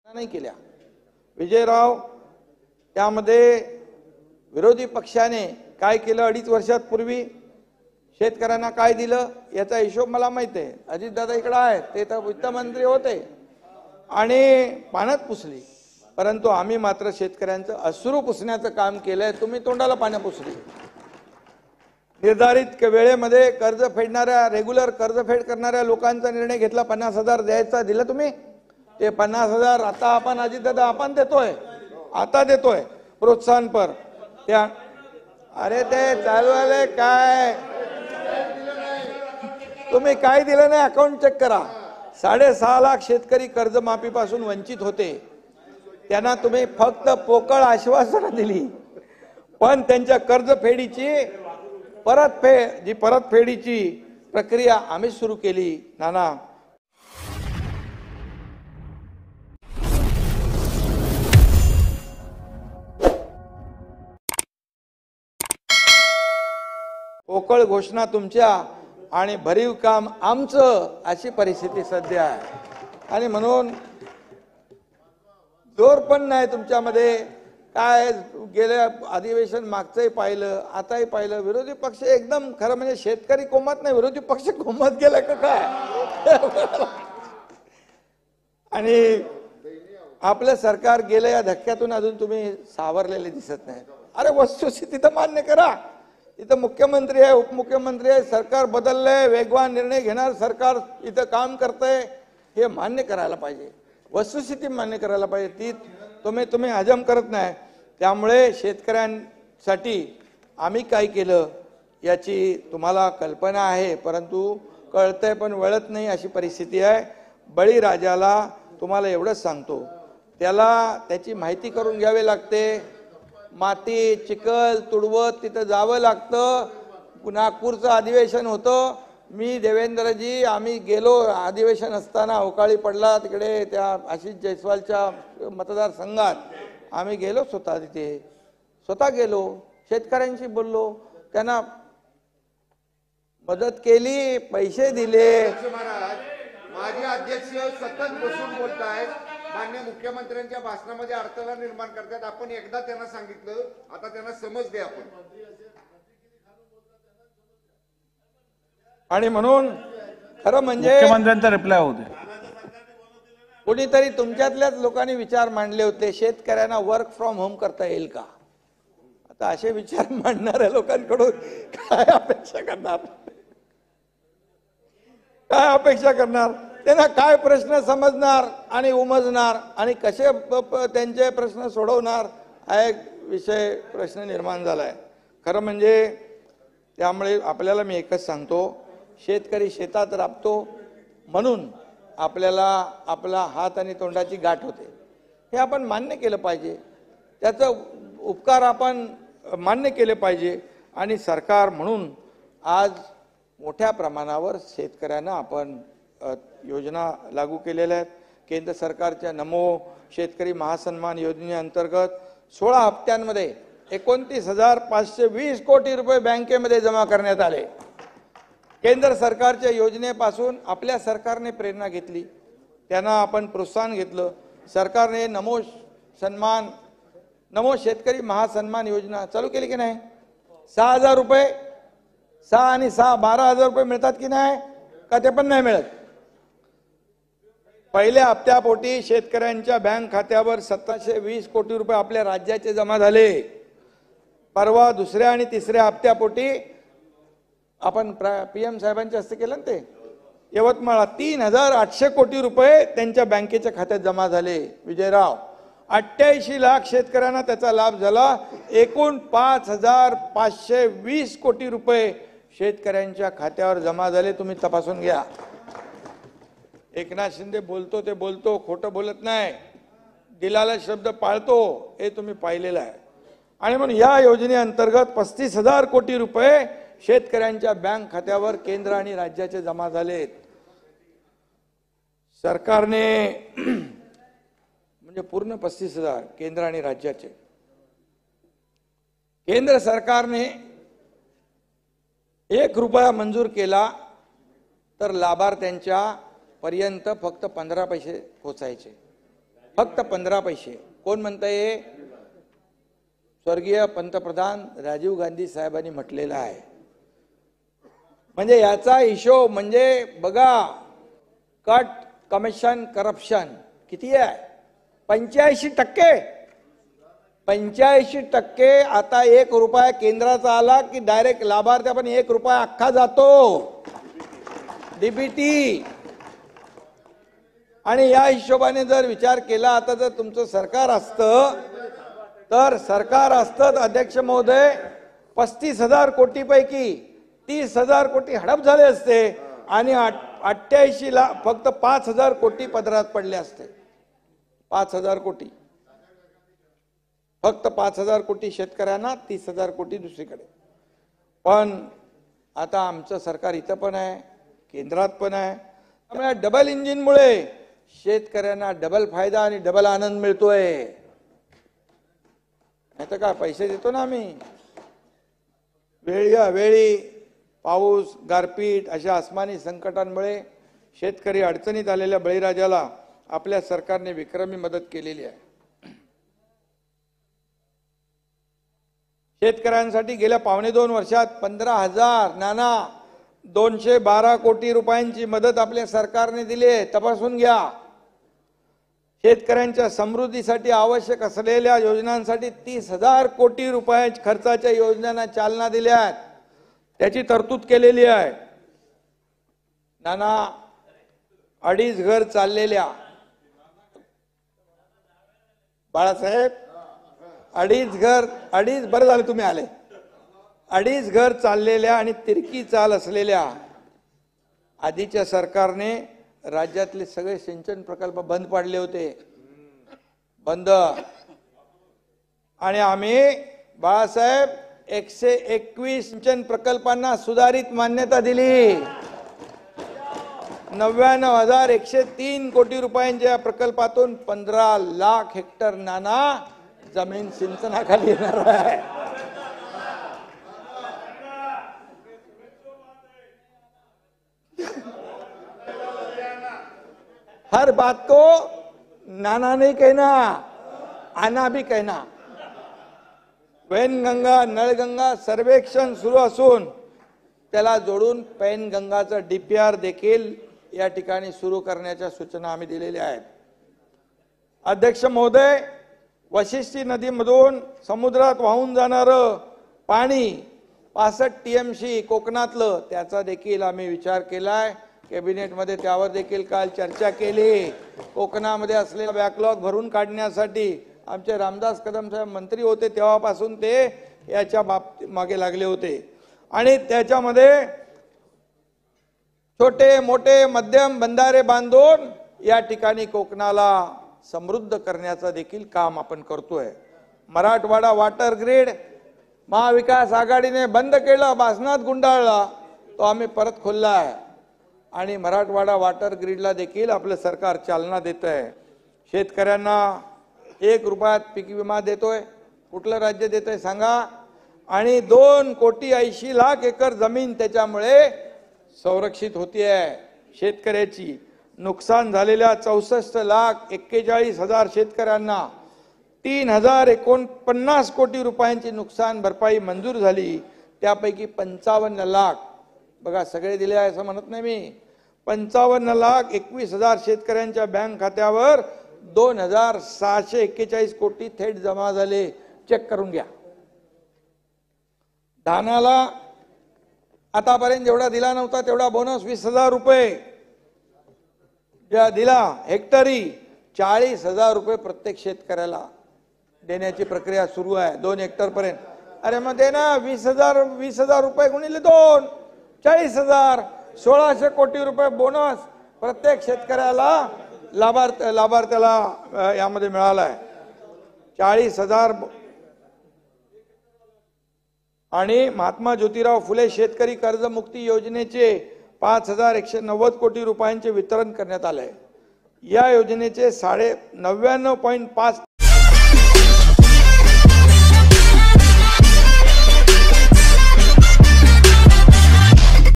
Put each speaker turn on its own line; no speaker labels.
नाही केल्या। विजयराव त्यामध्ये विरोधी पक्षाने काय केलं, 2.5 वर्षांपूर्वी शेतकऱ्यांना काय दिलं याचा हिशोब मला माहिती आहे। अजितदादा इकडे आहेत, ते तर वित्तमंत्री होते आणि पाण्यात पुसली, परंतु आम्ही मात्र शेतकऱ्यांचं अश्रू पुसण्याचं काम केलंय। तुम्ही तोंडाला पाणी पुसली। निर्धारित वेळेमध्ये कर्ज फेडणाऱ्या, रेग्युलर कर्जफेड करणाऱ्या लोकांचा निर्णय घेतला, 50,000 द्यायचा, दिलं तुम्ही ते 50,000 आता आपण अजितदादा आपण देतोय, आता देतोय प्रोत्साहनपर त्या। अरे ते चालू आले काय, तुम्ही काय दिलं नाही अकाउंट चेक करा। 6.5 लाख शेतकरी कर्जमाफीपासून वंचित होते, त्यांना तुम्ही फक्त पोकळ आश्वासनं दिली, पण त्यांच्या कर्जफेडीची परतफेडीची प्रक्रिया आम्ही सुरू केली। नाना पोकळ घोषणा तुमच्या आणि भरीव काम आमचं, अशी परिस्थिती सध्या आहे। आणि म्हणून जोर पण नाही तुमच्यामध्ये। काय गेल्या अधिवेशन मागचंही पाहिलं, आताही पाहिलं, विरोधी पक्ष एकदम खरं म्हणजे शेतकरी कोमत नाही, विरोधी पक्ष कोमत गेला का काय। आणि आपलं सरकार गेलं या धक्क्यातून अजून तुम्ही सावरलेले दिसत नाही। अरे वस्तुस्थिती तर मान्य करा। इथं मुख्यमंत्री आहे, उपमुख्यमंत्री आहे, सरकार बदललंय, वेगवान निर्णय घेणार सरकार इथं काम करतंय, हे मान्य करायला पाहिजे, वस्तुस्थिती मान्य करायला पाहिजे। ती तुम्ही हजम करत नाही। त्यामुळे शेतकऱ्यांसाठी आम्ही काय केलं याची तुम्हाला कल्पना आहे, परंतु कळतंय पण वळत नाही, अशी परिस्थिती आहे। बळीराजाला तुम्हाला एवढंच सांगतो, त्याची माहिती करून घ्यावी लागते। माती चिखल तुडवत तिथं जावं लागतं। नागपूरचं अधिवेशन होतं, मी देवेंद्रजी आम्ही गेलो, अधिवेशन असताना अवकाळी पडला तिकडे त्या आशिष जयस्वालच्या मतदारसंघात, आम्ही गेलो स्वतः तिथे, स्वतः गेलो, शेतकऱ्यांशी बोललो, त्यांना मदत केली, पैसे दिले।
माजी अध्यक्ष सतत बसून बोलतायत, माननीय मुख्यमंत्र्यांच्या भाषणामध्ये अडथळा निर्माण करतात। आपण एकदा त्यांना सांगितलं, आता त्यांना समज द्या आपण।
आणि म्हणून खरं म्हणजे
मुख्यमंत्र्यांचा रिप्लाय होते,
कोणीतरी तुमच्यातल्याच लोकांनी विचार मांडले होते, शेतकऱ्यांना वर्क फ्रॉम होम करता येईल का। आता असे विचार मांडणाऱ्या लोकांकडून काय अपेक्षा करणार, काय अपेक्षा करणार, त्यांना काय प्रश्न समजणार आणि उमजणार आणि कसे त्यांचे प्रश्न सोडवणार, हा एक प्रश्न निर्माण झालाय। खरं म्हणजे त्यामुळे आपल्याला मी एकच सांगतो, शेतकरी शेतात राबतो म्हणून आपल्याला आपला हात आणि तोंडाची गाठ होते, हे आपण मान्य केलं पाहिजे, त्याचं उपकार आपण मान्य केले पाहिजे। आणि सरकार म्हणून आज मोठ्या प्रमाणावर शेतकऱ्यांना आपण योजना लागू केलेल्या आहेत। केंद्र सरकारच्या नमो शेतकरी महासन्मान योजनेअंतर्गत 16 हप्त्यांमध्ये 29,520 कोटी रुपये बँकेमध्ये जमा करण्यात आले। केंद्र सरकारच्या योजनेपासून आपल्या सरकारने प्रेरणा घेतली, त्यांना आपण प्रोत्साहन घेतलं। सरकारने नमो शेतकरी महासन्मान योजना चालू केली की नाही। 6,000 रुपये, 6 आणि 6 12,000 रुपये मिळतात की नाही, का ते पण नाही मिळत। पहिल्या हप्त्यापोटी शेतकऱ्यांच्या बँक खात्यावर 720 कोटी रुपये आपल्या राज्याचे जमा झाले। परवा दुसऱ्या आणि तिसऱ्या हप्त्यापोटी आपण PM साहेबांच्या हस्ते केलं ना, ते यवतमाळला 3,800 कोटी रुपये त्यांच्या बँकेच्या खात्यात जमा झाले। विजयराव 88 लाख शेतकऱ्यांना त्याचा लाभ झाला। एकूण 5,520 कोटी रुपये शेतकऱ्यांच्या खात्यावर जमा झाले, तुम्ही तपासून घ्या। एकनाथ शिंदे बोलतो ते बोलतो, खोटं बोलत नाही, दिलेला शब्द पाळतो, हे तुम्ही पाहिलेलं आहे। आणि म्हणून या योजनेअंतर्गत 35,000 कोटी रुपये शेतकऱ्यांच्या बँक खात्यावर केंद्र आणि राज्याचे जमा झालेत। सरकारने म्हणजे पूर्ण 35,000 केंद्र आणि राज्याचे। केंद्र सरकारने 1 रुपया मंजूर केला तर लाभार्थ्यांच्या पर्यंत फक्त 15 पैसे पोचायचे। फक्त 15 पैसे. कोण म्हणताय? स्वर्गीय पंतप्रधान राजीव गांधी साहेबांनी म्हटलेलं आहे. म्हणजे याचा हिशोब म्हणजे बघा, कट, कमिशन, करप्शन किती आहे? 85%. 85% आता 1 रुपया केंद्राचा आला की डायरेक्ट लाभार्थी पण 1 रुपया अख्खा जातो डीबीटी. आणि या हिशोबाने जर विचार केला, आता जर तुमचं सरकार असतं तर अध्यक्ष महोदय 35,000 कोटी पैकी 30,000 कोटी हडप झाले असते आणि 88 ला फक्त 5,000 कोटी पदरात पडले असते. 5,000 कोटी, फक्त 5,000 कोटी शेतकऱ्यांना, 30,000 कोटी दुसरीकडे. पण आता आमचं सरकार इथं पण आहे, केंद्रात पण आहे. त्यामुळे डबल इंजिनमुळे शेतकऱ्यांना डबल फायदा आणि डबल आनंद मिळतोय. नाही तर काय, पैसे देतो ना आम्ही वेळी पाऊस, गारपीट अशा आसमानी संकटांमुळे शेतकरी अडचणीत आलेल्या बळीराजाला आपल्या सरकारने विक्रमी मदत केलेली आहे. शेतकऱ्यांसाठी गेल्या 2.25 वर्षात 15,000 नाना 212 कोटी रुपयांची मदत आपल्या सरकारने दिली आहे. तपासून घ्या. शेतकऱ्यांच्या समृद्धीसाठी आवश्यक असलेल्या योजनांसाठी 30,000 कोटी रुपये खर्चाच्या योजनांना चालना दिल्या आहेत. त्याची तरतूद केलेली आहे. नाना 2.5 घर चाललेल्या बाळासाहेब 2.5 बरं झालं तुम्ही आले. 2.5 घर चाललेल्या आणि तिरकी चाल असलेल्या आधीच्या सरकारने राज्यातले सगळे सिंचन प्रकल्प बंद पाडले होते. बंद. आणि आम्ही बाळासाहेब 121 सिंचन प्रकल्पांना सुधारित मान्यता दिली. 99,103 कोटी रुपयांच्या प्रकल्पातून 15 लाख हेक्टर नाना जमीन सिंचनाखाली येणार आहे. हर बात को नाना नहीं कहना, आना भी कहना. वैनगंगा, नळगंगा सर्वेक्षण सुरू असून त्याला जोडून पैनगंगाचं डीपीआर देखील या ठिकाणी सुरू करण्याच्या सूचना आम्ही दिलेल्या आहेत. अध्यक्ष महोदय, वशिष्ठी नदीमधून समुद्रात वाहून जाणारं पाणी 65 टीएमसी कोकणातलं, त्याचा देखील आम्ही विचार केलाय. कॅबिनेटमध्ये त्यावर देखील काल चर्चा केली. कोकणामध्ये असलेला बॅकलॉग भरून काढण्यासाठी आमचे रामदास कदम साहेब मंत्री होते तेव्हापासून ते याच्या मागे लागले होते. आणि त्याच्यामध्ये छोटे मोठे मध्यम बंधारे बांधून या ठिकाणी कोकणाला समृद्ध करण्याचं देखील काम आपण करतोय. मराठवाडा वॉटर ग्रीड महाविकास आघाडीने बंद केलं, बासनात गुंडाळला, तो आम्ही परत खोलला आहे. आणि मराठवाडा वॉटर ग्रीडला देखील आपलं सरकार चालना देत आहे. शेतकऱ्यांना 1 रुपयात पीक विमा देतोय. कुठलं राज्य देतंय सांगा? आणि 2,80,00,000 एकर जमीन त्याच्यामुळे संरक्षित होतीये. शेतकऱ्याची नुकसान झालेल्या 64,41,000 शेतकऱ्यांना 3,049 कोटी रुपयांची नुकसान भरपाई मंजूर झाली. त्यापैकी 55 लाख, बघा सगळे दिले आहे असं म्हणत नाही मी, 55,21,000 शेतकऱ्यांच्या बँक खात्यावर 2,641 कोटी थेट जमा झाले. चेक करून घ्या. धानाला आतापर्यंत जेवढा दिला नव्हता तेवढा बोनस 20,000 रुपये दिला. हेक्टरी 40,000 रुपये प्रत्येक शेतकऱ्याला देण्याची प्रक्रिया सुरू आहे 2 हेक्टर पर्यंत. अरे मग दे ना 20,000 रुपये गुणिले 2, 40,000, 1,600 कोटी रुपये बोनस प्रत्येक शेतकऱ्याला लाभार्थ्याला यामध्ये मिळाला आहे. 40,000. आणि महात्मा ज्योतिराव फुले शेतकरी कर्जमुक्ती योजनेचे 5,190 कोटी रुपयांचे वितरण करण्यात आले. या योजनेचे 99.5